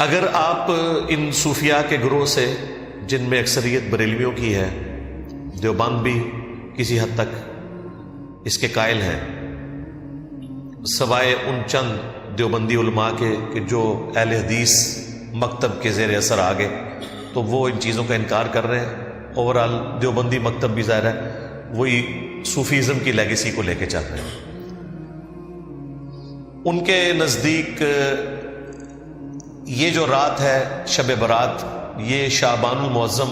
اگر آپ ان صوفیاء کے گروہ سے، جن میں اکثریت بریلویوں کی ہے، دیوبند بھی کسی حد تک اس کے قائل ہیں، سوائے ان چند دیوبندی علماء کے کہ جو اہل حدیث مکتب کے زیر اثر آ گئے، تو وہ ان چیزوں کا انکار کر رہے ہیں۔ اوورال دیوبندی مکتب بھی ظاہر ہے وہی صوفیزم کی لیگیسی کو لے کے چل رہے ہیں۔ ان کے نزدیک یہ جو رات ہے شب برات، یہ شعبان المعظم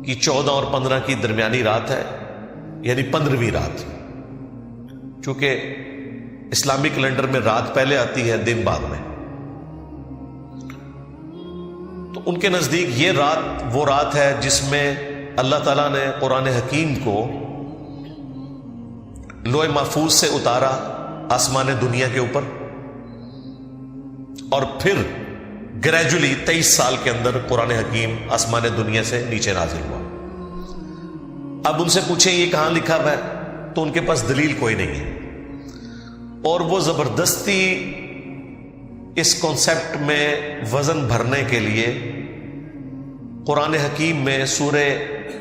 کی 14 اور 15 کی درمیانی رات ہے، یعنی 15ویں رات۔ چونکہ اسلامی کیلنڈر میں رات پہلے آتی ہے، دن بعد میں، تو ان کے نزدیک یہ رات وہ رات ہے جس میں اللہ تعالیٰ نے قرآن حکیم کو لوح محفوظ سے اتارا آسمان دنیا کے اوپر، اور پھر گریجولی 23 سال کے اندر قرآن حکیم آسمان دنیا سے نیچے نازل ہوا۔ اب ان سے پوچھیں یہ کہاں لکھا ہوا ہے، تو ان کے پاس دلیل کوئی نہیں ہے، اور وہ زبردستی اس کانسیپٹ میں وزن بھرنے کے لیے قرآن حکیم میں سورہ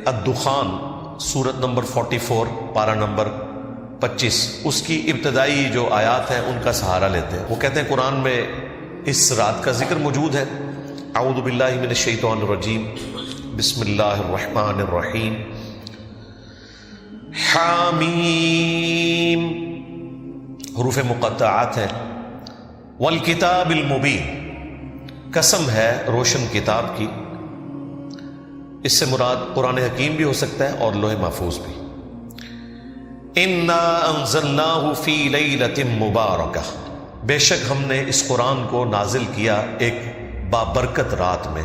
الدخان، سورت نمبر 44، پارہ نمبر 25، اس کی ابتدائی جو آیات ہیں ان کا سہارا لیتے ہیں۔ وہ کہتے ہیں قرآن میں اس رات کا ذکر موجود ہے۔ اعوذ باللہ من الشیطان الرجیم، بسم اللہ الرحمن الرحیم، حامیم، حروف مقطعات ہیں، والکتاب المبین، قسم ہے روشن کتاب کی۔ اس سے مراد قرآن حکیم بھی ہو سکتا ہے اور لوح محفوظ بھی۔ انا انزلناہ فی لیلۃ مبارکہ، بے شک ہم نے اس قرآن کو نازل کیا ایک بابرکت رات میں۔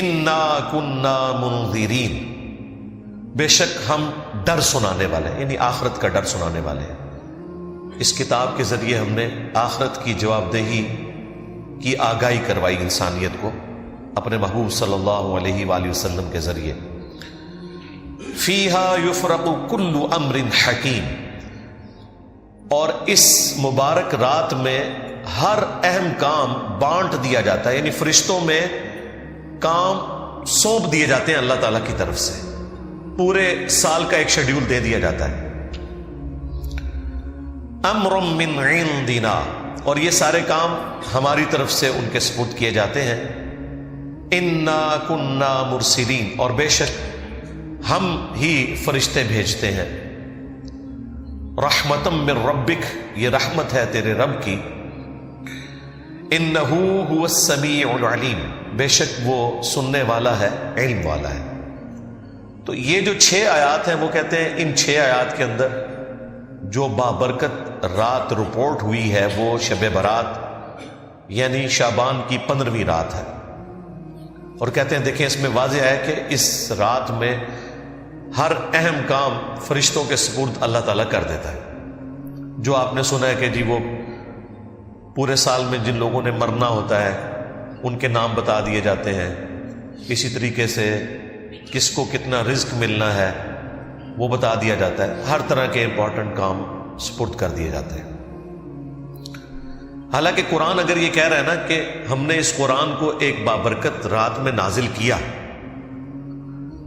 انا کنا منذرین، بے شک ہم ڈر سنانے والے، یعنی آخرت کا ڈر سنانے والے ہیں۔ اس کتاب کے ذریعے ہم نے آخرت کی جواب دہی کی آگاہی کروائی انسانیت کو اپنے محبوب صلی اللہ علیہ وآلہ وسلم کے ذریعے۔ فیہا یفرق کل امر حکیم، اور اس مبارک رات میں ہر اہم کام بانٹ دیا جاتا ہے، یعنی فرشتوں میں کام سونپ دیے جاتے ہیں اللہ تعالیٰ کی طرف سے، پورے سال کا ایک شیڈیول دے دیا جاتا ہے۔ امر من عندنا، اور یہ سارے کام ہماری طرف سے ان کے سپرد کیے جاتے ہیں۔ انا کنا مرسلین، اور بے شک ہم ہی فرشتے بھیجتے ہیں۔ رحمتم من ربک، یہ رحمت ہے تیرے رب کی۔ انہ هو السمیع العلیم، بے شک وہ سننے والا ہے، علم والا ہے۔ تو یہ جو 6 آیات ہیں، وہ کہتے ہیں ان 6 آیات کے اندر جو بابرکت رات رپورٹ ہوئی ہے وہ شب برات، یعنی شعبان کی 15ویں رات ہے۔ اور کہتے ہیں دیکھیں اس میں واضح ہے کہ اس رات میں ہر اہم کام فرشتوں کے سپرد اللہ تعالیٰ کر دیتا ہے۔ جو آپ نے سنا ہے کہ جی وہ پورے سال میں جن لوگوں نے مرنا ہوتا ہے ان کے نام بتا دیے جاتے ہیں، اسی طریقے سے کس کو کتنا رزق ملنا ہے وہ بتا دیا جاتا ہے، ہر طرح کے امپورٹنٹ کام سپرد کر دیے جاتے ہیں۔ حالانکہ قرآن اگر یہ کہہ رہا ہے نا کہ ہم نے اس قرآن کو ایک بابرکت رات میں نازل کیا،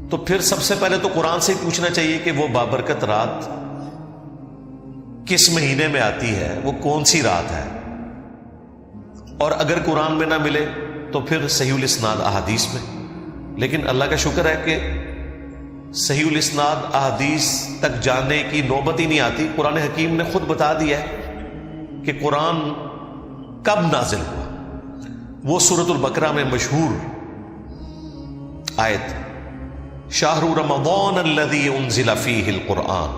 تو پھر سب سے پہلے تو قرآن سے ہی پوچھنا چاہیے کہ وہ بابرکت رات کس مہینے میں آتی ہے، وہ کون سی رات ہے، اور اگر قرآن میں نہ ملے تو پھر صحیح الاسناد احادیث میں۔ لیکن اللہ کا شکر ہے کہ صحیح الاسناد احادیث تک جانے کی نوبت ہی نہیں آتی۔ قرآن حکیم نے خود بتا دیا ہے کہ قرآن کب نازل ہوا۔ وہ سورۃ البقرہ میں مشہور آیت، شہر رمضان الذی انزل فیہ القرآن،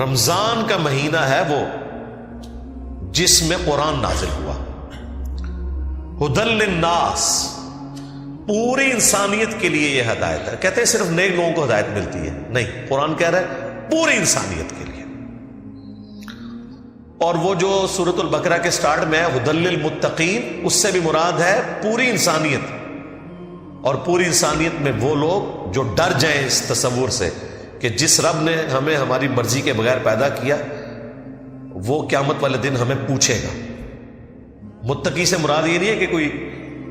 رمضان کا مہینہ ہے وہ جس میں قرآن نازل ہوا۔ ہدی للناس، پوری انسانیت کے لیے یہ ہدایت ہے۔ کہتے ہیں صرف نیک لوگوں کو ہدایت ملتی ہے، نہیں، قرآن کہہ رہا ہے پوری انسانیت کے لیے۔ اور وہ جو سورۃ البقرہ کے سٹارٹ میں ہے ہدی للمتقین، اس سے بھی مراد ہے پوری انسانیت، اور پوری انسانیت میں وہ لوگ جو ڈر جائیں اس تصور سے کہ جس رب نے ہمیں ہماری مرضی کے بغیر پیدا کیا وہ قیامت والے دن ہمیں پوچھے گا۔ متقی سے مراد یہ نہیں ہے کہ کوئی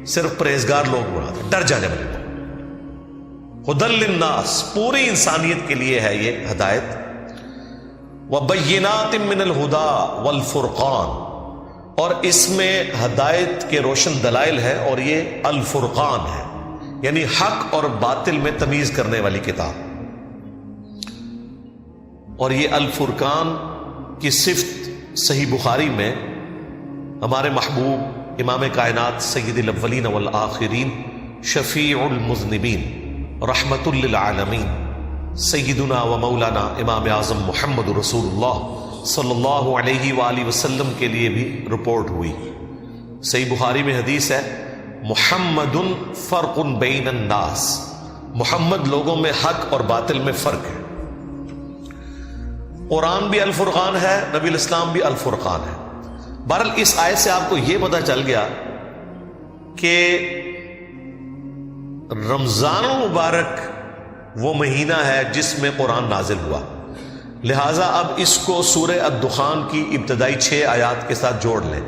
صرف پرہیزگار لوگ مراد ہے، ڈر جانے والے لوگ. ہدی للناس، پوری انسانیت کے لیے ہے یہ ہدایت. وبینات من الہدی والفرقان، اور اس میں ہدایت کے روشن دلائل ہے، اور یہ الفرقان ہے، یعنی حق اور باطل میں تمیز کرنے والی کتاب. اور یہ الفرقان کی صفت صحیح بخاری میں ہمارے محبوب امام کائنات سید الاولین والآخرین شفیع المذنبین رحمت للعالمین سیدنا و مولانا امام اعظم محمد رسول اللہ صلی اللہ علیہ وآلہ وسلم کے لیے بھی رپورٹ ہوئی. صحیح بخاری میں حدیث ہے، محمد فرق بین الناس، محمد لوگوں میں حق اور باطل میں فرق ہے. قرآن بھی الفرقان ہے، نبی الاسلام بھی الفرقان ہے. بہرحال اس آیت سے آپ کو یہ پتہ چل گیا کہ رمضان المبارک وہ مہینہ ہے جس میں قرآن نازل ہوا، لہٰذا اب اس کو سورہ الدخان کی ابتدائی 6 آیات کے ساتھ جوڑ لیں،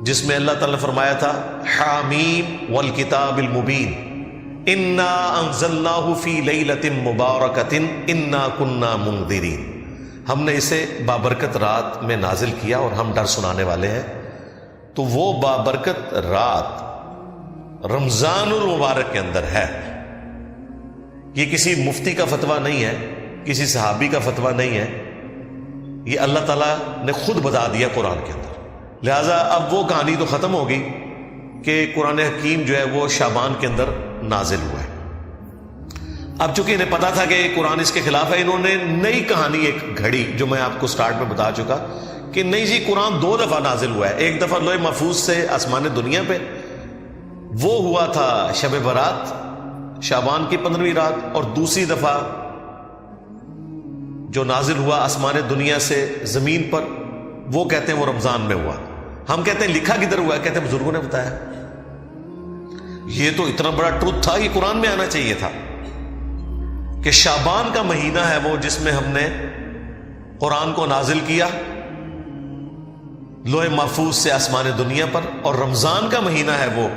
جس میں اللہ تعالیٰ نے فرمایا تھا حامیم والکتاب المبین انا انزلناہ فی لیلۃ مبارکۃ انا کنا منذرین، ہم نے اسے بابرکت رات میں نازل کیا اور ہم ڈر سنانے والے ہیں. تو وہ بابرکت رات رمضان المبارک کے اندر ہے. یہ کسی مفتی کا فتویٰ نہیں ہے، کسی صحابی کا فتویٰ نہیں ہے، یہ اللہ تعالیٰ نے خود بتا دیا قرآن کے اندر. لہٰذا اب وہ کہانی تو ختم ہوگی کہ قرآن حکیم جو ہے وہ شعبان کے اندر نازل ہوا ہے. اب چونکہ انہیں پتا تھا کہ قرآن اس کے خلاف ہے، انہوں نے نئی کہانی ایک گھڑی، جو میں آپ کو سٹارٹ میں بتا چکا کہ نہیں جی قرآن 2 دفعہ نازل ہوا ہے. ایک دفعہ لوح محفوظ سے آسمان دنیا پہ، وہ ہوا تھا شب برات شعبان کی 15ویں رات، اور دوسری دفعہ جو نازل ہوا آسمان دنیا سے زمین پر، وہ کہتے ہیں وہ رمضان میں ہوا. ہم کہتے ہیں لکھا کدھر ہوا ہے؟ کہتے ہیں بزرگوں نے بتایا. یہ تو اتنا بڑا ٹروتھ تھا، یہ قرآن میں آنا چاہیے تھا کہ شعبان کا مہینہ ہے وہ جس میں ہم نے قرآن کو نازل کیا لوح محفوظ سے آسمان دنیا پر، اور رمضان کا مہینہ ہے وہ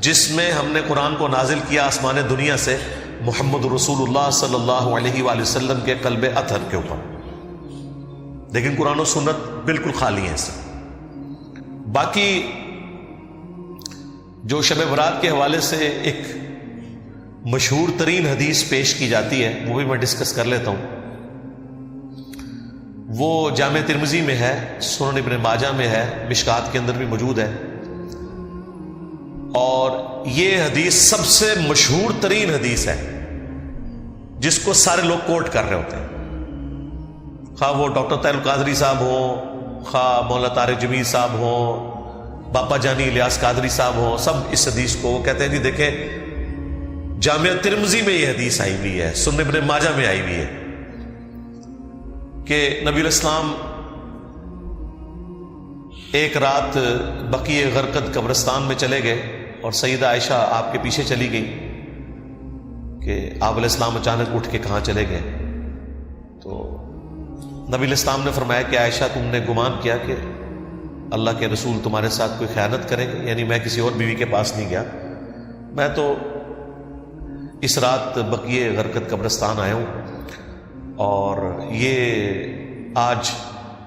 جس میں ہم نے قرآن کو نازل کیا آسمان دنیا سے محمد رسول اللہ صلی اللہ علیہ وآلہ وسلم کے قلب اطہر کے اوپر. لیکن قرآن و سنت بالکل خالی ہیں اس سے. باقی جو شب برات کے حوالے سے ایک مشہور ترین حدیث پیش کی جاتی ہے، وہ بھی میں ڈسکس کر لیتا ہوں. وہ جامع ترمذی میں ہے، سنن ابن ماجہ میں ہے، مشکات کے اندر بھی موجود ہے، اور یہ حدیث سب سے مشہور ترین حدیث ہے جس کو سارے لوگ کوٹ کر رہے ہوتے ہیں، خواہ وہ ڈاکٹر طاہر القادری صاحب ہوں، خواہ مولانا طارق جمیل صاحب ہوں، باپا جانی الیاس قادری صاحب ہوں، سب اس حدیث کو وہ کہتے ہیں جی دیکھیں جامع ترمذی میں یہ حدیث آئی ہوئی ہے، سنن ابن ماجہ میں آئی ہوئی ہے کہ نبی الاسلام ایک رات بقیع غرقد قبرستان میں چلے گئے، اور سیدہ عائشہ آپ کے پیچھے چلی گئی کہ آپ علیہ السلام اچانک اٹھ کے کہاں چلے گئے. تو نبی علیہ السلام نے فرمایا کہ عائشہ تم نے گمان کیا کہ اللہ کے رسول تمہارے ساتھ کوئی خیانت کریں گے؟ یعنی میں کسی اور بیوی کے پاس نہیں گیا، میں تو اس رات بقیع غرقد قبرستان آیا ہوں، اور یہ آج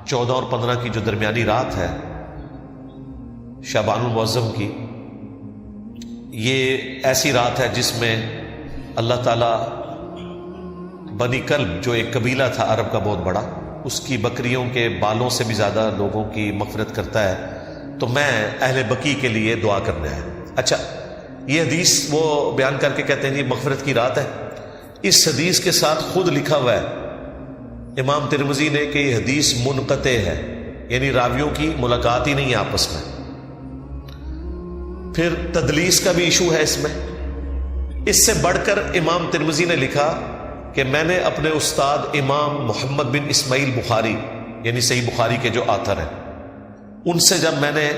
14 اور 15 کی جو درمیانی رات ہے شعبان المعظم کی، یہ ایسی رات ہے جس میں اللہ تعالیٰ بنی کلب جو ایک قبیلہ تھا عرب کا بہت بڑا، اس کی بکریوں کے بالوں سے بھی زیادہ لوگوں کی مغفرت کرتا ہے. تو میں اہل بقی کے لیے دعا کرنے آیا. اچھا، یہ حدیث وہ بیان کر کے کہتے ہیں یہ مغفرت کی رات ہے. اس حدیث کے ساتھ خود لکھا ہوا ہے امام ترمذی نے کہ یہ حدیث منقطع ہے، یعنی راویوں کی ملاقات ہی نہیں ہے آپس میں. پھر تدلیس کا بھی ایشو ہے اس میں. اس سے بڑھ کر امام ترمذی نے لکھا کہ میں نے اپنے استاد امام محمد بن اسماعیل بخاری، یعنی صحیح بخاری کے جو آتھر ہیں، ان سے جب میں نے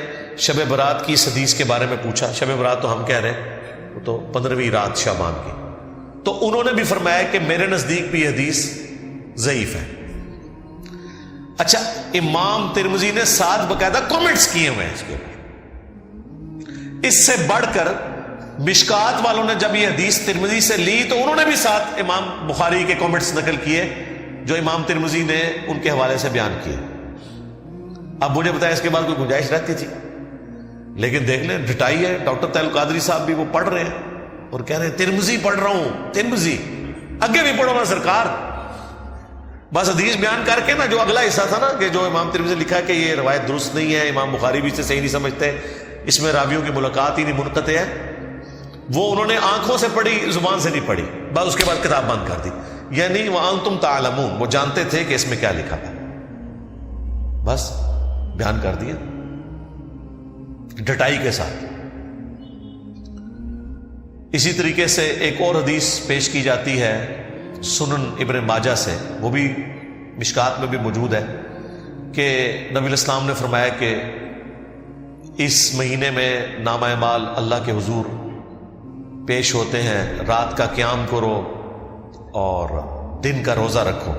شب برات کی اس حدیث کے بارے میں پوچھا، شب برات تو ہم کہہ رہے ہیں وہ تو 15ویں رات شعبان کی، تو انہوں نے بھی فرمایا کہ میرے نزدیک بھی یہ حدیث ضعیف ہے. اچھا، امام ترمذی نے 7 باقاعدہ کامنٹس کیے ہوئے ہیں اس کے اوپر. اس سے بڑھ کر مشکات والوں نے جب یہ حدیث ترمذی سے لی تو انہوں نے بھی 7 امام بخاری کے کامنٹس نقل کیے جو امام ترمذی نے ان کے حوالے سے بیان کیے. اب مجھے بتایا اس کے بعد کوئی گنجائش رہتی تھی، لیکن دیکھ لیں ڈٹائی ہے. ڈاکٹر طاہر القادری صاحب بھی وہ پڑھ رہے ہیں اور کہہ رہے ہیں ترمذی پڑھ رہا ہوں، ترمذی آگے بھی پڑھو نا سرکار. بس حدیث بیان کر کے نا جو اگلا حصہ تھا نا کہ جو امام ترمذی نے لکھا کہ یہ روایت درست نہیں ہے، امام بخاری بھی اسے صحیح نہیں سمجھتے، اس میں راویوں کی ملاقات ہی نہیں، منقطع ہے، وہ انہوں نے آنکھوں سے پڑھی، زبان سے نہیں پڑھی. بس اس کے بعد کتاب بند کر دی. یعنی وَأَنْتُمْ تَعْلَمُونَ، وہ جانتے تھے کہ اس میں کیا لکھا ہے، بس بیان کر دیا ڈٹائی کے ساتھ. اسی طریقے سے ایک اور حدیث پیش کی جاتی ہے سنن ابن ماجہ سے، وہ بھی مشکات میں بھی موجود ہے، کہ نبی علیہ السلام نے فرمایا کہ اس مہینے میں نامہ اعمال اللہ کے حضور پیش ہوتے ہیں، رات کا قیام کرو اور دن کا روزہ رکھو.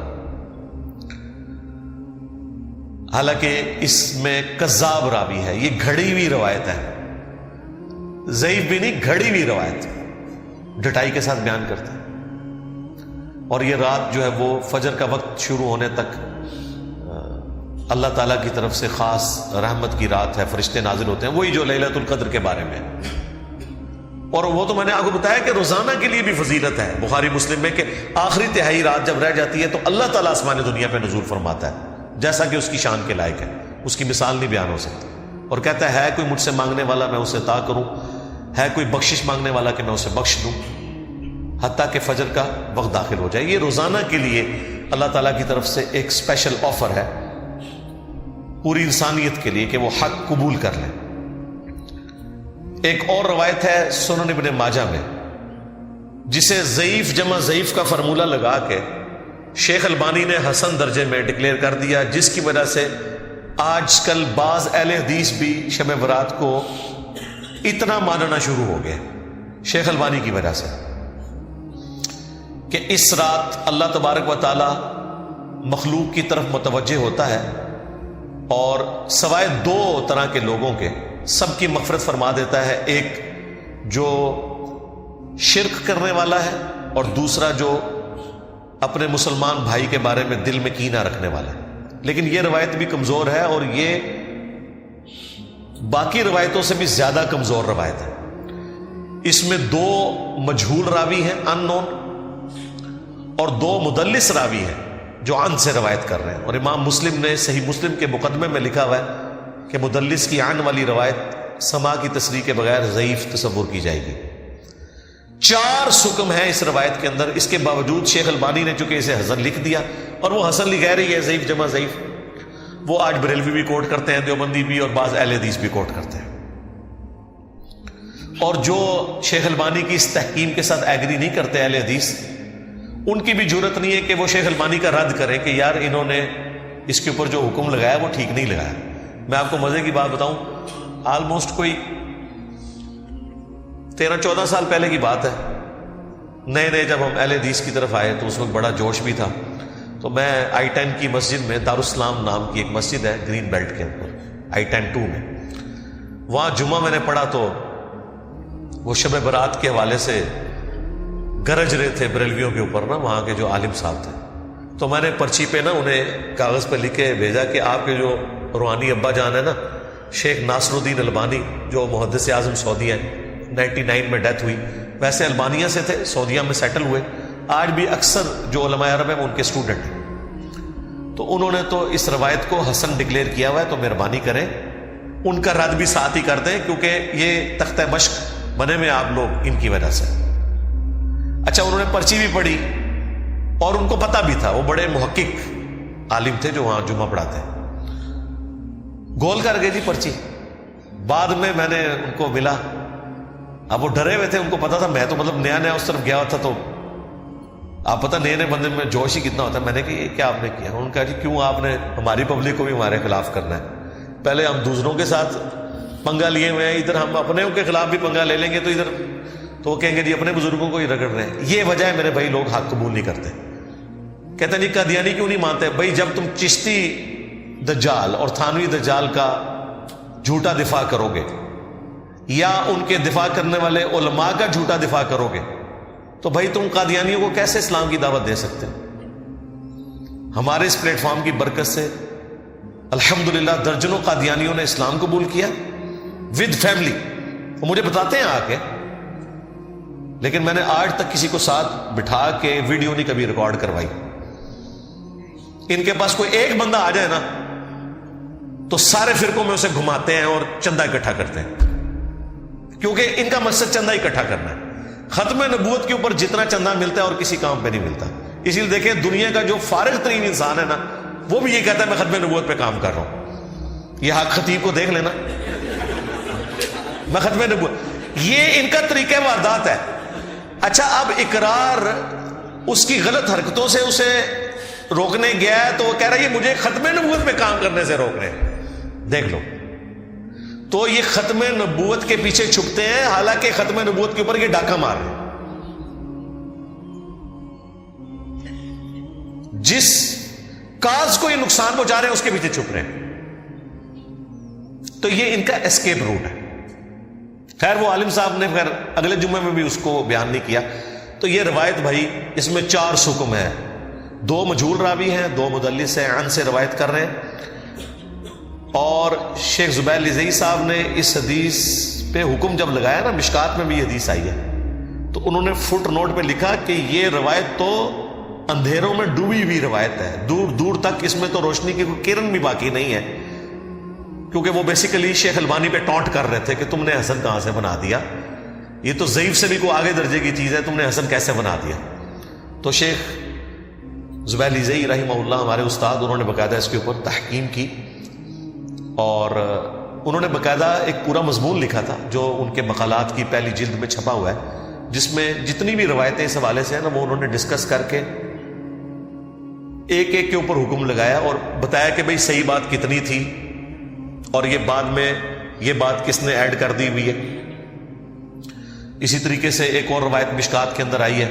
حالانکہ اس میں کذاب راوی ہے، یہ گھڑی ہوئی روایت ہے، ضعیف بھی نہیں، گھڑی ہوئی روایت، ڈٹائی کے ساتھ بیان کرتا ہے. اور یہ رات جو ہے وہ فجر کا وقت شروع ہونے تک اللہ تعالیٰ کی طرف سے خاص رحمت کی رات ہے، فرشتے نازل ہوتے ہیں، وہی جو لیلۃ القدر کے بارے میں. اور وہ تو میں نے آپ کو بتایا کہ روزانہ کے لیے بھی فضیلت ہے بخاری مسلم میں، کہ آخری تہائی رات جب رہ جاتی ہے تو اللہ تعالیٰ آسمان دنیا پہ نزول فرماتا ہے، جیسا کہ اس کی شان کے لائق ہے، اس کی مثال نہیں بیان ہو سکتی. اور کہتا ہے کوئی مجھ سے مانگنے والا میں اسے عطا کروں، ہے کوئی بخشش مانگنے والا کہ میں اسے بخش دوں، حتیٰ کہ فجر کا وقت داخل ہو جائے. یہ روزانہ کے لیے اللہ تعالیٰ کی طرف سے ایک اسپیشل آفر ہے پوری انسانیت کے لیے کہ وہ حق قبول کر لیں. ایک اور روایت ہے سنن ابن ماجہ میں، جسے ضعیف جمع ضعیف کا فارمولہ لگا کے شیخ البانی نے حسن درجے میں ڈکلیئر کر دیا، جس کی وجہ سے آج کل بعض اہل حدیث بھی شب برات کو اتنا ماننا شروع ہو گئے شیخ البانی کی وجہ سے، کہ اس رات اللہ تبارک و تعالی مخلوق کی طرف متوجہ ہوتا ہے اور سوائے 2 طرح کے لوگوں کے سب کی مغفرت فرما دیتا ہے. ایک جو شرک کرنے والا ہے اور دوسرا جو اپنے مسلمان بھائی کے بارے میں دل میں کینہ رکھنے والا ہے. لیکن یہ روایت بھی کمزور ہے اور یہ باقی روایتوں سے بھی زیادہ کمزور روایت ہے. اس میں 2 مجہول راوی ہیں ان نون، اور 2 مدلس راوی ہیں جو عن سے روایت کر رہے ہیں. اور امام مسلم نے صحیح مسلم کے مقدمے میں لکھا ہوا ہے کہ مدلس کی عن والی روایت سما کی تصریح کے بغیر ضعیف تصور کی جائے گی. 4 سکم ہیں اس روایت کے اندر. اس کے باوجود شیخ البانی نے چونکہ اسے حسن لکھ دیا، اور وہ حسن لکھ رہی ہے ضعیف جمع ضعیف، وہ آج بریلوی بھی کوٹ کرتے ہیں، دیوبندی بھی، اور بعض اہل حدیث بھی کوٹ کرتے ہیں. اور جو شیخ البانی کی اس تحکیم کے ساتھ ایگری نہیں کرتے اہل حدیث، ان کی بھی جرت نہیں ہے کہ وہ شیخ البانی کا رد کریں کہ یار انہوں نے اس کے اوپر جو حکم لگایا وہ ٹھیک نہیں لگایا. میں آپ کو مزے کی بات بتاؤں، آلموسٹ کوئی 13-14 سال پہلے کی بات ہے، نئے جب ہم اہل حدیث کی طرف آئے تو اس وقت بڑا جوش بھی تھا. تو میں I-10 کی مسجد میں، دارالسلام نام کی ایک مسجد ہے گرین بیلٹ کے اوپر I-10 2 میں، وہاں جمعہ میں نے پڑھا تو وہ شب برات کے حوالے سے گرج رہے تھے بریلویوں کے اوپر نا، وہاں کے جو عالم صاحب تھے. تو میں نے پرچی پہ نا انہیں کاغذ پہ لکھ کے بھیجا کہ آپ کے جو روحانی ابا جان ہے نا شیخ ناصر الدین البانی، جو محدث اعظم سعودیہ ہیں، 99 میں ڈیتھ ہوئی، ویسے البانیہ سے تھے، سعودیہ میں سیٹل ہوئے، آج بھی اکثر جو علماء عرب ہیں وہ ان کے اسٹوڈنٹ ہیں. تو انہوں نے تو اس روایت کو حسن ڈکلیئر کیا ہوا ہے، تو مہربانی کریں ان کا رد بھی ساتھ ہی کر دیں، کیونکہ یہ تختہ مشق بنے میں آپ لوگ ان کی وجہ سے. اچھا، انہوں نے پرچی بھی پڑھی اور ان کو پتہ بھی تھا، وہ بڑے محقق عالم تھے جو وہاں جمعہ پڑھاتے ہیں. گول کر گئے جی پرچی. بعد میں نے ان کو ملا، اب وہ ڈرے ہوئے تھے، ان کو پتا تھا میں تو مطلب نیا اس طرف گیا ہوا تھا، تو آپ پتہ نئے بندے میں جوش ہی کتنا ہوتا ہے. میں نے کہا یہ کیا آپ نے کیا؟ انہوں نے کہا جی کیوں آپ نے ہماری پبلک کو بھی ہمارے خلاف کرنا ہے؟ پہلے ہم دوسروں کے ساتھ پنگا لیے ہوئے ہیں، ادھر ہم اپنے کے خلاف بھی پنگا لے لیں گے تو ادھر تو وہ کہیں گے جی اپنے بزرگوں کو ہی رگڑ رہے ہیں. یہ وجہ ہے میرے بھائی لوگ حق قبول نہیں کرتے. کہتے ہیں جی قادیانی کیوں نہیں مانتے؟ بھائی جب تم چشتی دجال اور تھانوی دجال کا جھوٹا دفاع کرو گے یا ان کے دفاع کرنے والے علماء کا جھوٹا دفاع کرو گے تو بھائی تم قادیانیوں کو کیسے اسلام کی دعوت دے سکتے ہو؟ ہمارے اس پلیٹ فارم کی برکت سے الحمدللہ درجنوں قادیانیوں نے اسلام قبول کیا ود فیملی. وہ مجھے بتاتے ہیں آ کے، لیکن میں نے آج تک کسی کو ساتھ بٹھا کے ویڈیو نہیں کبھی ریکارڈ کروائی. ان کے پاس کوئی ایک بندہ آ جائے نا تو سارے فرقوں میں اسے گھماتے ہیں اور چندہ اکٹھا کرتے ہیں، کیونکہ ان کا مقصد چندہ اکٹھا کرنا ہے. ختم نبوت کے اوپر جتنا چندہ ملتا ہے اور کسی کام پہ نہیں ملتا. اسی لیے دیکھیں دنیا کا جو فارغ ترین انسان ہے نا وہ بھی یہ کہتا ہے میں ختم نبوت پہ کام کر رہا ہوں. یہ حق خطیب کو دیکھ لینا، میں ختم نبوت، یہ ان کا طریقہ واردات ہے. اچھا اب اقرار اس کی غلط حرکتوں سے اسے روکنے گیا ہے تو وہ کہہ رہا ہے یہ مجھے ختم نبوت پہ کام کرنے سے روک رہے ہیں. دیکھ لو، تو یہ ختم نبوت کے پیچھے چھپتے ہیں، حالانکہ ختم نبوت کے اوپر یہ ڈاکہ مار رہے ہیں. جس کاز کو یہ نقصان پہنچا رہے ہیں اس کے پیچھے چھپ رہے ہیں. تو یہ ان کا اسکیپ روٹ ہے. خیر وہ عالم صاحب نے خیر اگلے جمعے میں بھی اس کو بیان نہیں کیا. تو یہ روایت بھائی اس میں 4 سکم ہے، 2 مجہول راوی ہیں، 2 مدلس ہیں، عن سے روایت کر رہے ہیں. اور شیخ زبیر لزئی صاحب نے اس حدیث پہ حکم جب لگایا نا، مشکات میں بھی یہ حدیث آئی ہے، تو انہوں نے فٹ نوٹ پہ لکھا کہ یہ روایت تو اندھیروں میں ڈوبی ہوئی روایت ہے، دور دور تک اس میں تو روشنی کی کوئی کرن بھی باقی نہیں ہے. کیونکہ وہ بیسیکلی شیخ البانی پہ ٹونٹ کر رہے تھے کہ تم نے حسن کہاں سے بنا دیا، یہ تو ضعیف سے بھی کوئی آگے درجے کی چیز ہے، تم نے حسن کیسے بنا دیا. تو شیخ زبیر لزئی رحمہ اللہ ہمارے استاد، انہوں نے باقاعدہ اس کے اوپر تحقیم کی اور انہوں نے باقاعدہ ایک پورا مضمون لکھا تھا جو ان کے مقالات کی پہلی جلد میں چھپا ہوا ہے، جس میں جتنی بھی روایتیں اس حوالے سے ہیں نا وہ انہوں نے ڈسکس کر کے ایک ایک کے اوپر حکم لگایا اور بتایا کہ بھئی صحیح بات کتنی تھی اور یہ بعد میں یہ بات کس نے ایڈ کر دی ہوئی ہے. اسی طریقے سے ایک اور روایت مشکات کے اندر آئی ہے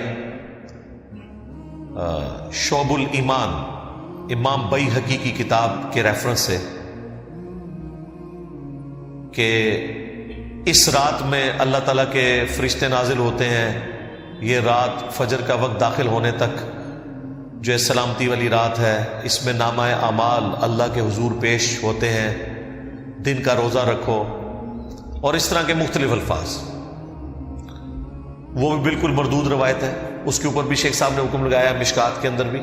شعب الایمان امام بیہقی کی کتاب کے ریفرنس سے کہ اس رات میں اللہ تعالیٰ کے فرشتے نازل ہوتے ہیں. یہ رات فجر کا وقت داخل ہونے تک جو سلامتی والی رات ہے، اس میں نامہ اعمال اللہ کے حضور پیش ہوتے ہیں. دن کا روزہ رکھو اور اس طرح کے مختلف الفاظ. وہ بھی بالکل مردود روایت ہے، اس کے اوپر بھی شیخ صاحب نے حکم لگایا مشکات کے اندر بھی.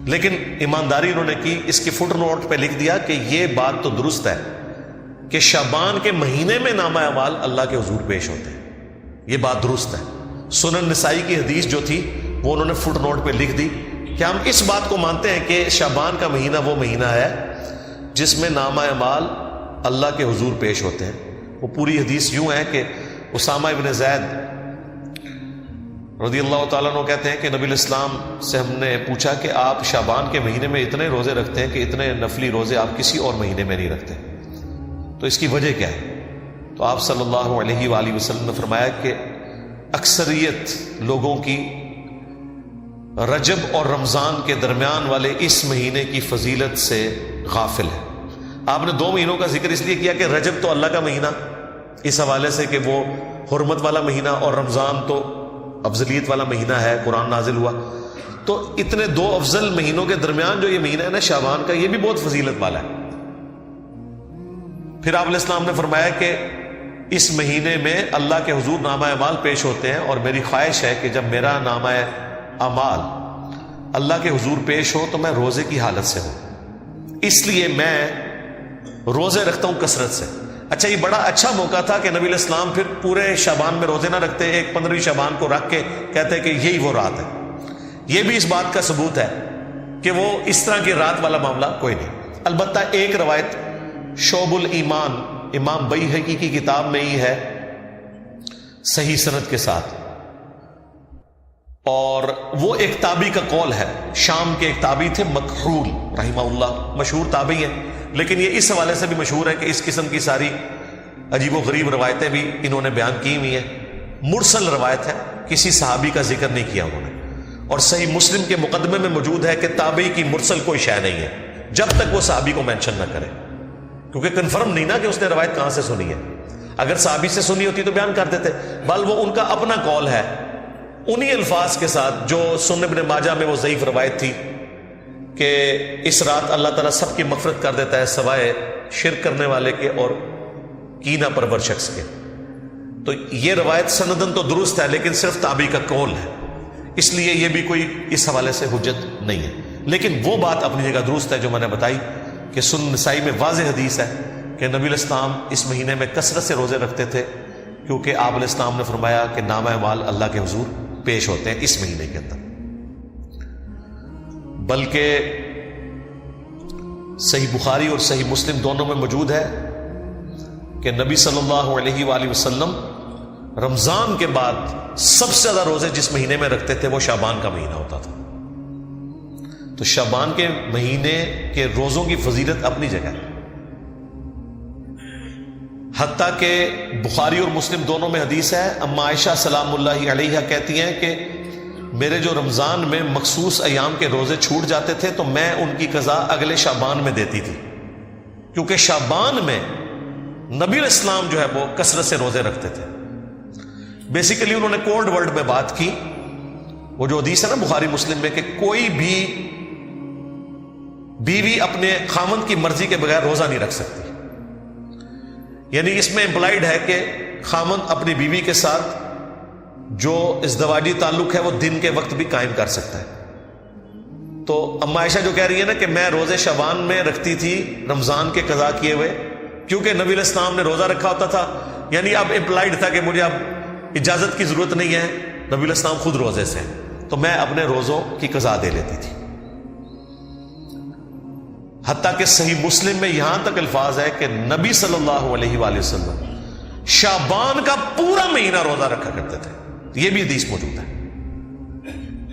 لیکن ایمانداری انہوں نے کی، اس کے فٹ نوٹ پہ لکھ دیا کہ یہ بات تو درست ہے کہ شعبان کے مہینے میں نامہ اعمال اللہ کے حضور پیش ہوتے ہیں، یہ بات درست ہے. سنن نسائی کی حدیث جو تھی وہ انہوں نے فٹ نوٹ پہ لکھ دی کہ ہم اس بات کو مانتے ہیں کہ شعبان کا مہینہ وہ مہینہ ہے جس میں نامہ اعمال اللہ کے حضور پیش ہوتے ہیں. وہ پوری حدیث یوں ہے کہ اسامہ ابن زید رضی اللہ تعالیٰ عنہ کہتے ہیں کہ نبی الاسلام سے ہم نے پوچھا کہ آپ شعبان کے مہینے میں اتنے روزے رکھتے ہیں کہ اتنے نفلی روزے آپ کسی اور مہینے میں نہیں رکھتے، تو اس کی وجہ کیا ہے؟ تو آپ صلی اللہ علیہ وآلہ وسلم نے فرمایا کہ اکثریت لوگوں کی رجب اور رمضان کے درمیان والے اس مہینے کی فضیلت سے غافل ہے. آپ نے 2 مہینوں کا ذکر اس لیے کیا کہ رجب تو اللہ کا مہینہ اس حوالے سے کہ وہ حرمت والا مہینہ اور رمضان تو افضلیت والا مہینہ ہے، قرآن نازل ہوا. تو اتنے 2 افضل مہینوں کے درمیان جو یہ مہینہ ہے نا شعبان کا، یہ بھی بہت فضیلت والا ہے. پھر آپ علیہ السلام نے فرمایا کہ اس مہینے میں اللہ کے حضور نامہ اعمال پیش ہوتے ہیں اور میری خواہش ہے کہ جب میرا نامہ اعمال اللہ کے حضور پیش ہو تو میں روزے کی حالت سے ہوں، اس لیے میں روزے رکھتا ہوں کثرت سے. اچھا یہ بڑا اچھا موقع تھا کہ نبی علیہ السلام پھر پورے شعبان میں روزے نہ رکھتے، ایک 15ویں شعبان کو رکھ کے کہتے کہ یہی وہ رات ہے. یہ بھی اس بات کا ثبوت ہے کہ وہ اس طرح کی رات والا معاملہ کوئی نہیں. البتہ ایک روایت شعب الایمان امام بیہقی کی کتاب میں ہی ہے صحیح سند کے ساتھ، اور وہ ایک تابعی کا قول ہے. شام کے ایک تابعی تھے مکحول رحمہ اللہ، مشہور تابعی ہیں، لیکن یہ اس حوالے سے بھی مشہور ہے کہ اس قسم کی ساری عجیب و غریب روایتیں بھی انہوں نے بیان کی ہوئی ہیں. مرسل روایت ہے، کسی صحابی کا ذکر نہیں کیا انہوں نے، اور صحیح مسلم کے مقدمے میں موجود ہے کہ تابعی کی مرسل کوئی شے نہیں ہے، جب تک وہ صحابی کو مینشن نہ کرے، کیونکہ کنفرم نہیں نا کہ اس نے روایت کہاں سے سنی ہے. اگر صحابی سے سنی ہوتی تو بیان کر دیتے، بل وہ ان کا اپنا قول ہے انہی الفاظ کے ساتھ جو سنن ابن ماجہ میں وہ ضعیف روایت تھی کہ اس رات اللہ تعالیٰ سب کی مغفرت کر دیتا ہے سوائے شرک کرنے والے کے اور کینہ پرور شخص کے. تو یہ روایت سندن تو درست ہے لیکن صرف تابعی کا قول ہے، اس لیے یہ بھی کوئی اس حوالے سے حجت نہیں ہے. لیکن وہ بات اپنی جگہ درست ہے جو میں نے بتائی کہ سنن نسائی میں واضح حدیث ہے کہ نبی علیہ السلام اس مہینے میں کثرت سے روزے رکھتے تھے، کیونکہ آپ علیہ السلام نے فرمایا کہ نامہ اعمال اللہ کے حضور پیش ہوتے ہیں اس مہینے کے اندر. بلکہ صحیح بخاری اور صحیح مسلم دونوں میں موجود ہے کہ نبی صلی اللہ علیہ وآلہ وسلم رمضان کے بعد سب سے زیادہ روزے جس مہینے میں رکھتے تھے وہ شعبان کا مہینہ ہوتا تھا. تو شعبان کے مہینے کے روزوں کی فضیلت اپنی جگہ ہے، حتیٰ کہ بخاری اور مسلم دونوں میں حدیث ہے، اما عائشہ سلام اللہ علیہا کہتی ہیں کہ میرے جو رمضان میں مخصوص ایام کے روزے چھوٹ جاتے تھے تو میں ان کی قضا اگلے شعبان میں دیتی تھی، کیونکہ شعبان میں نبی علیہ السلام جو ہے وہ کثرت سے روزے رکھتے تھے. بیسیکلی انہوں نے کوڈ ورڈ میں بات کی، وہ جو حدیث ہے نا بخاری مسلم میں کہ کوئی بھی بیوی اپنے خامند کی مرضی کے بغیر روزہ نہیں رکھ سکتی. یعنی اس میں امپلائیڈ ہے کہ خامند اپنی بیوی کے ساتھ جو ازدواجی تعلق ہے وہ دن کے وقت بھی قائم کر سکتا ہے. تو اما عائشہ جو کہہ رہی ہے نا کہ میں روزے شعبان میں رکھتی تھی رمضان کے قضا کیے ہوئے، کیونکہ نبی علیہ السلام نے روزہ رکھا ہوتا تھا، یعنی اب امپلائیڈ تھا کہ مجھے اب اجازت کی ضرورت نہیں ہے، نبی علیہ السلام خود روزے سے ہیں، تو میں اپنے روزوں کی قضا دے لیتی تھی. حتیٰ کہ صحیح مسلم میں یہاں تک الفاظ ہے کہ نبی صلی اللہ علیہ وآلہ وسلم شعبان کا پورا مہینہ روزہ رکھا کرتے تھے. یہ بھی حدیث موجود ہے.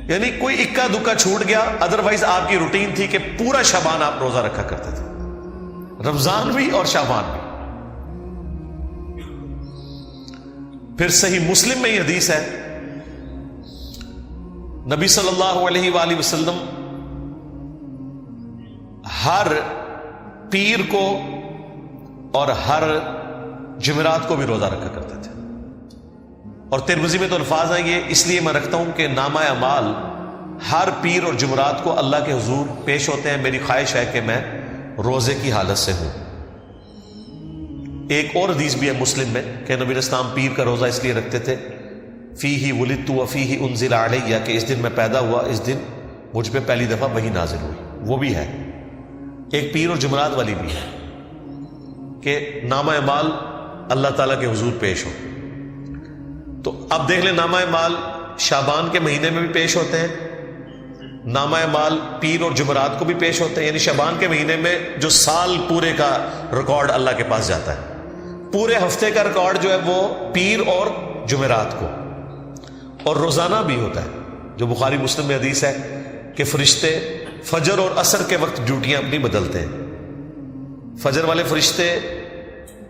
یعنی کوئی اکا دکا چھوٹ گیا، ادروائز آپ کی روٹین تھی کہ پورا شعبان آپ روزہ رکھا کرتے تھے، رمضان بھی اور شعبان بھی. پھر صحیح مسلم میں یہ حدیث ہے، نبی صلی اللہ علیہ وآلہ وسلم ہر پیر کو اور ہر جمعرات کو بھی روزہ رکھا کرتے تھے. اور ترمذی میں تو الفاظ ہیں یہ اس لیے میں رکھتا ہوں کہ نامہ اعمال ہر پیر اور جمعرات کو اللہ کے حضور پیش ہوتے ہیں، میری خواہش ہے کہ میں روزے کی حالت سے ہوں. ایک اور حدیث بھی ہے مسلم میں کہ نبی علیہ السلام پیر کا روزہ اس لیے رکھتے تھے، فیہ ولدت وفیہ انزل علیہ، کہ اس دن میں پیدا ہوا، اس دن مجھ پہ پہلی دفعہ وحی نازل ہوئی. وہ بھی ہے ایک پیر اور جمعرات والی بھی ہے کہ نامہ اعمال اللہ تعالیٰ کے حضور پیش ہو. تو اب دیکھ لیں نامہ اعمال شعبان کے مہینے میں بھی پیش ہوتے ہیں، نامہ اعمال پیر اور جمعرات کو بھی پیش ہوتے ہیں. یعنی شعبان کے مہینے میں جو سال پورے کا ریکارڈ اللہ کے پاس جاتا ہے، پورے ہفتے کا ریکارڈ جو ہے وہ پیر اور جمعرات کو، اور روزانہ بھی ہوتا ہے جو بخاری مسلم میں حدیث ہے کہ فرشتے فجر اور عصر کے وقت ڈیوٹیاں اپنی بدلتے ہیں. فجر والے فرشتے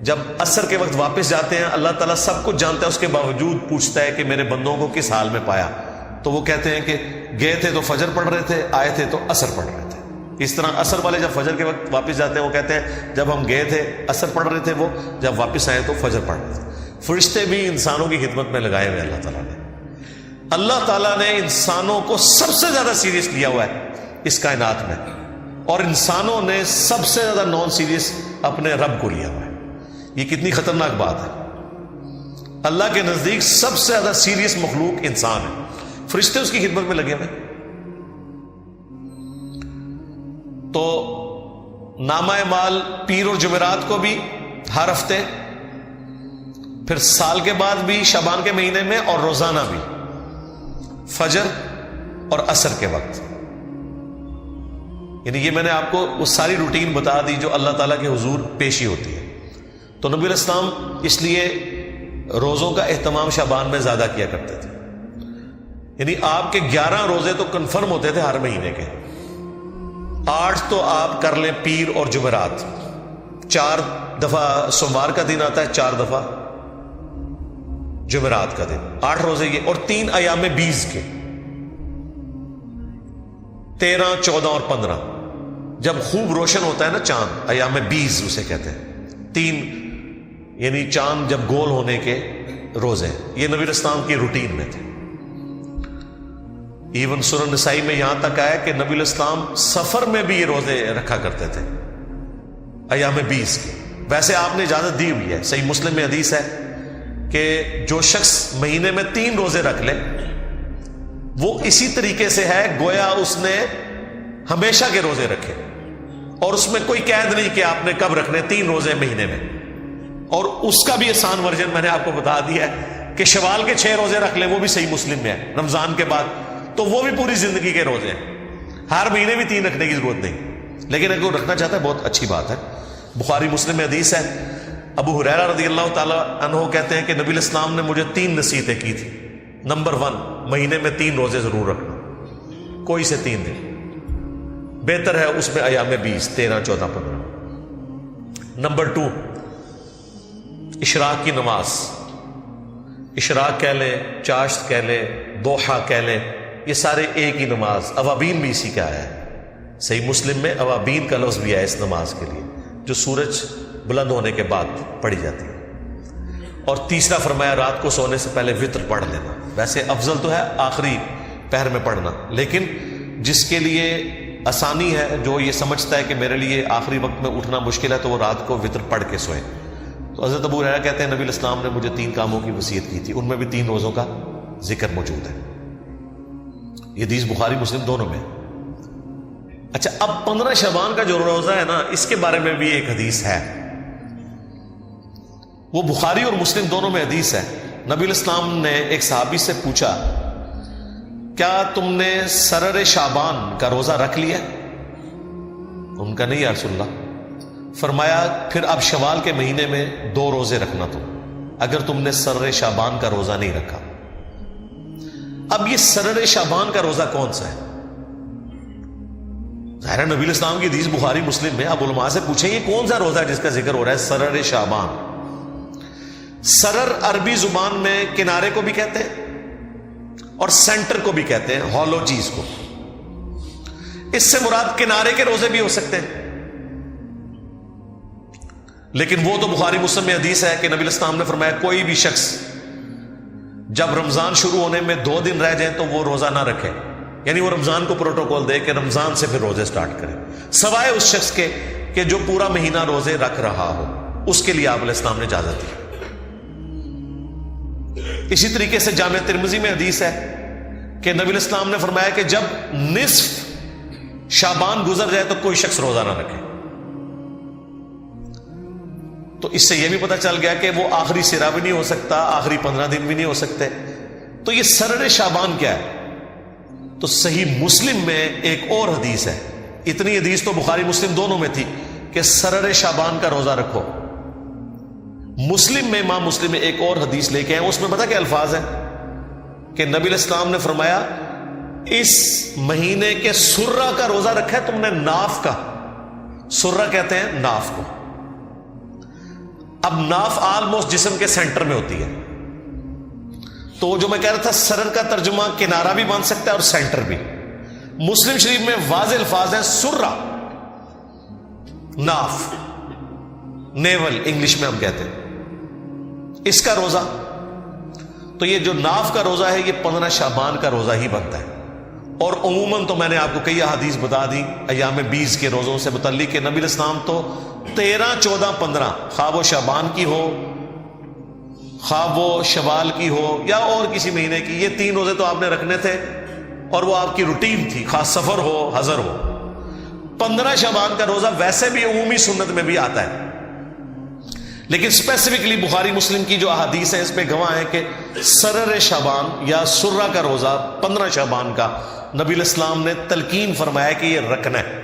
جب عصر کے وقت واپس جاتے ہیں، اللہ تعالیٰ سب کچھ جانتا ہے، اس کے باوجود پوچھتا ہے کہ میرے بندوں کو کس حال میں پایا. تو وہ کہتے ہیں کہ گئے تھے تو فجر پڑھ رہے تھے، آئے تھے تو عصر پڑھ رہے تھے. اس طرح عصر والے جب فجر کے وقت واپس جاتے ہیں وہ کہتے ہیں جب ہم گئے تھے عصر پڑھ رہے تھے، وہ جب واپس آئے تو فجر پڑھ رہے تھے. فرشتے بھی انسانوں کی خدمت میں لگائے ہوئے اللہ تعالیٰ نے انسانوں کو سب سے زیادہ سیریس لیا ہوا ہے اس کائنات میں، اور انسانوں نے سب سے زیادہ نان سیریس اپنے رب کو لیا ہوا ہے. یہ کتنی خطرناک بات ہے. اللہ کے نزدیک سب سے زیادہ سیریس مخلوق انسان ہے، فرشتے اس کی خدمت میں لگے ہوئے. تو نامہ اعمال پیر اور جمعرات کو بھی ہر ہفتے، پھر سال کے بعد بھی شعبان کے مہینے میں، اور روزانہ بھی فجر اور عصر کے وقت. یعنی یہ میں نے آپ کو وہ ساری روٹین بتا دی جو اللہ تعالیٰ کے حضور پیشی ہوتی ہے. تو نبی علیہ السلام اس لیے روزوں کا اہتمام شعبان میں زیادہ کیا کرتے تھے. یعنی آپ کے 11 روزے تو کنفرم ہوتے تھے ہر مہینے کے. 8 تو آپ کر لیں پیر اور جمعرات، 4 دفعہ سوموار کا دن آتا ہے، 4 دفعہ جمعرات کا دن، 8 روزے یہ، اور 3 ایام 20 کے، 13، 14 اور 15. جب خوب روشن ہوتا ہے نا چاند، ایام 20 اسے کہتے ہیں، 3 یعنی چاند جب گول ہونے کے روزے، یہ نبی الاسلام کی روٹین میں تھے۔ ایون سورہ نسائی میں یہاں تک آیا کہ نبی الاسلام سفر میں بھی یہ روزے رکھا کرتے تھے ایام 20 کے۔ ویسے آپ نے اجازت دی ہوئی ہے، صحیح مسلم میں حدیث ہے کہ جو شخص مہینے میں 3 روزے رکھ لے وہ اسی طریقے سے ہے گویا اس نے ہمیشہ کے روزے رکھے، اور اس میں کوئی قید نہیں کہ آپ نے کب رکھنے، 3 روزے مہینے میں۔ اور اس کا بھی آسان ورژن میں نے آپ کو بتا دیا ہے کہ شوال کے 6 روزے رکھ لیں، وہ بھی صحیح مسلم میں ہے رمضان کے بعد، تو وہ بھی پوری زندگی کے روزے ہیں، ہر مہینے بھی 3 رکھنے کی ضرورت نہیں، لیکن اگر وہ رکھنا چاہتا ہے بہت اچھی بات ہے۔ بخاری مسلم میں حدیث ہے، ابو ہریرہ رضی اللہ تعالی عنہ کہتے ہیں کہ نبی الاسلام نے مجھے 3 نصیحتیں کی تھی۔ نمبر 1، مہینے میں 3 روزے ضرور رکھنا، کوئی سے 3 دن، بہتر ہے اس میں ایام 20 13 14 15۔ نمبر 2، اشراق کی نماز، اشراق کہہ لیں، چاشت کہہ لیں، دوحہ کہہ لیں، یہ سارے ایک ہی نماز، اوابین بھی اسی کا آیا ہے، صحیح مسلم میں اوابین کا لفظ بھی ہے اس نماز کے لیے جو سورج بلند ہونے کے بعد پڑھی جاتی ہے۔ اور تیسرا فرمایا رات کو سونے سے پہلے وتر پڑھ لینا، ویسے افضل تو ہے آخری پہر میں پڑھنا، لیکن جس کے لیے آسانی ہے، جو یہ سمجھتا ہے کہ میرے لیے آخری وقت میں اٹھنا مشکل ہے، تو وہ رات کو وتر پڑھ کے سوئے۔ تو حضرت ابو ہریرہ کہتے ہیں نبی الاسلام نے مجھے 3 کاموں کی وصیت کی تھی، ان میں بھی 3 روزوں کا ذکر موجود ہے۔ یہ حدیث بخاری مسلم دونوں میں۔ اچھا، اب 15 شعبان کا جو روزہ ہے نا، اس کے بارے میں بھی ایک حدیث ہے، وہ بخاری اور مسلم دونوں میں حدیث ہے۔ نبی الاسلام نے ایک صحابی سے پوچھا کیا تم نے سرر شعبان کا روزہ رکھ لیا؟ ان کا نہیں یا رسول اللہ۔ فرمایا پھر اب شوال کے مہینے میں 2 روزے رکھنا تم، اگر تم نے سرر شعبان کا روزہ نہیں رکھا۔ اب یہ سرر شعبان کا روزہ کون سا ہے؟ ظاہر نبی الاسلام کی حدیث بخاری مسلم میں، اب علماء سے پوچھیں یہ کون سا روزہ ہے جس کا ذکر ہو رہا ہے سرر شعبان؟ سرر عربی زبان میں کنارے کو بھی کہتے ہیں اور سینٹر کو بھی کہتے ہیں، ہالو چیز کو۔ اس سے مراد کنارے کے روزے بھی ہو سکتے ہیں، لیکن وہ تو بخاری مسلم میں حدیث ہے کہ نبی الاسلام نے فرمایا کوئی بھی شخص جب رمضان شروع ہونے میں 2 دن رہ جائیں تو وہ روزہ نہ رکھے، یعنی وہ رمضان کو پروٹوکول دے کہ رمضان سے پھر روزے سٹارٹ کرے، سوائے اس شخص کے کہ جو پورا مہینہ روزے رکھ رہا ہو، اس کے لیے آپ علیہ السلام نے اجازت دی۔ اسی طریقے سے جامع ترمذی میں حدیث ہے کہ نبی الاسلام نے فرمایا کہ جب نصف شعبان گزر جائے تو کوئی شخص روزہ نہ رکھے۔ تو اس سے یہ بھی پتہ چل گیا کہ وہ آخری سرا بھی نہیں ہو سکتا، آخری 15 دن بھی نہیں ہو سکتے۔ تو یہ سرر شعبان کیا ہے؟ تو صحیح مسلم میں ایک اور حدیث ہے، اتنی حدیث تو بخاری مسلم دونوں میں تھی کہ سرر شعبان کا روزہ رکھو۔ مسلم میں امام مسلم میں ایک اور حدیث لے کے آئے، اس میں پتہ کیا الفاظ ہیں کہ نبی الاسلام نے فرمایا اس مہینے کے سرہ کا روزہ رکھا ہے تم نے، ناف کا، سرہ کہتے ہیں ناف کو۔ اب ناف آلموسٹ جسم کے سینٹر میں ہوتی ہے، تو جو میں کہہ رہا تھا سرر کا ترجمہ کنارہ بھی بن سکتا ہے اور سینٹر بھی۔ مسلم شریف میں واضح الفاظ ہیں سرہ، ناف، نیول انگلش میں ہم کہتے ہیں، اس کا روزہ۔ تو یہ جو ناف کا روزہ ہے یہ 15 شعبان کا روزہ ہی بنتا ہے۔ اور عموماً تو میں نے آپ کو کئی احادیث بتا دی ایام 20 کے روزوں سے متعلق کہ نبی الاسلام تو 13 14 15 خواہ وہ شعبان کی ہو، خواہ وہ شوال کی ہو یا اور کسی مہینے کی، یہ 3 روزے تو آپ نے رکھنے تھے اور وہ آپ کی روٹین تھی، خاص سفر ہو حضر ہو۔ 15 شعبان کا روزہ ویسے بھی عمومی سنت میں بھی آتا ہے، لیکن اسپیسیفکلی بخاری مسلم کی جو احادیث ہیں اس پہ گواہ ہیں کہ سرر شعبان یا سرہ کا روزہ 15 شعبان کا نبی الاسلام نے تلقین فرمایا کہ یہ رکھنا ہے،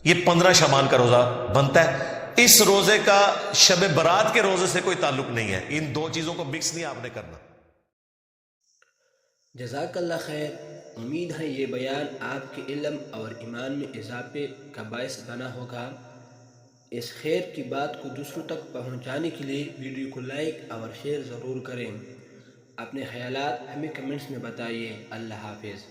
یہ 15 شعبان کا روزہ بنتا ہے۔ اس روزے کا شب برات کے روزے سے کوئی تعلق نہیں ہے، ان 2 چیزوں کو مکس نہیں آپ نے کرنا۔ جزاک اللہ خیر۔ امید ہے یہ بیان آپ کے علم اور ایمان میں اضافے کا باعث بنا ہوگا۔ اس خیر کی بات کو دوسروں تک پہنچانے کے لیے ویڈیو کو لائک اور شیئر ضرور کریں۔ اپنے خیالات ہمیں کمنٹس میں بتائیے۔ اللہ حافظ۔